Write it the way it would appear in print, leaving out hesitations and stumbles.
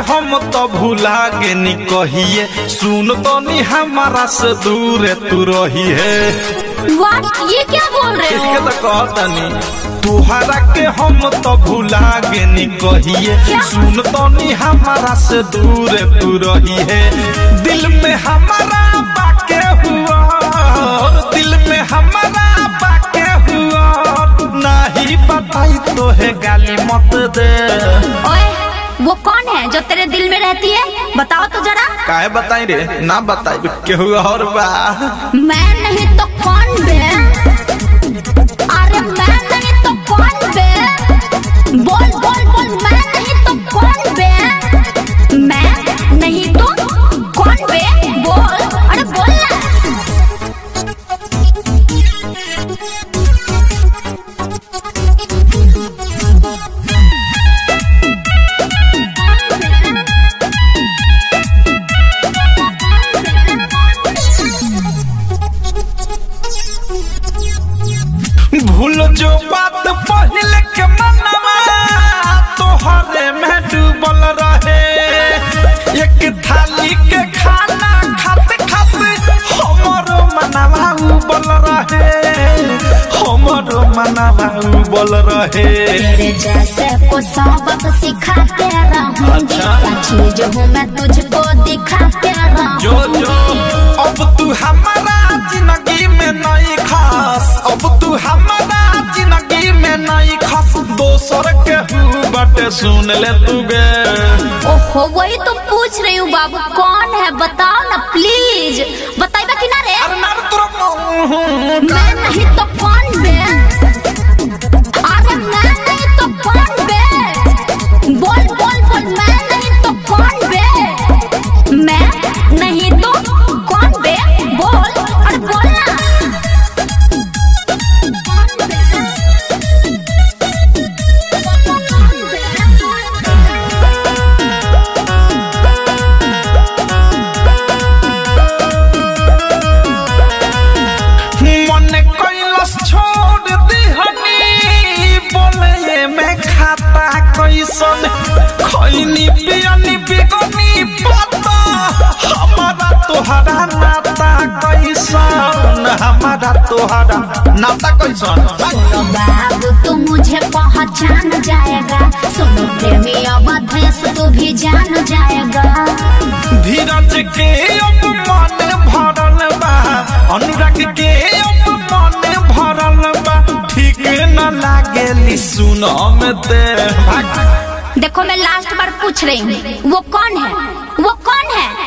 हम तो भूला गे नी कहिए सुन तो नी हमारा से दूर तू रही है। ये क्या बोल रहे हो? तुहरा के हम तो भूला गे नी कहिए सुन तो नी हमारा से दूर तू रही है। दिल में हमारा बाके हुआ दिल में हमारा बाके हुआ नहीं बताई तो है गाली मत दे। ओए वो कौन है जो तेरे दिल में रहती है? बताओ तो जरा। काहे बताई रे? ना बताई केहू और बा। मैं नहीं तो कौन बे? अरे मैं नहीं तो कौन बे? बोल बोल बोल मैं नहीं तो कौन बे? मैं नहीं तो कौन बे? बोल अरे बोल ना। भूल जो बात पहले के मनवा तोहरे में डूबल रहे। एक थाली के खाना खाते खाते हमरो मनवा उबल रहे हमरो मनवा उबल रहे। तेरे जैसे को सबक सिखाते रहूंगी चीज हूँ मैं तुझको दिखाते रहूंगी। जो अब तू हमारा जिंदगी में नहीं खास अब तू हमारा जिंदगी में नहीं खास दोसर के बाटे सुन ले तू गे। ओहो वही तो पूछ रही हूँ बाबू कौन है बताओ ना प्लीज बताइबा कि ना रे? अरे ना मैं नहीं तो कौन बे? अरे मैं नहीं तो कौन बे? बोल बोल बोल मैं नहीं तो कौन बे? मैं नहीं तो कौन बे? बोल अरे बोल ना। खैनी पियनी बिगनी पता हमारा तोहरा नाता कैसन हमारा तोहरा नाता कैसन। सुनो बाबू तू मुझे पहचान जाएगा सुनो प्रेमी अवधेश तू भी जान जाएगा। धीरज के अब मन भरल बा अनुराग के अब मन भरल बा ठीक न लागेली सुनो में दे। देखो मैं लास्ट बार पूछ रही हूँ वो कौन है? वो कौन है?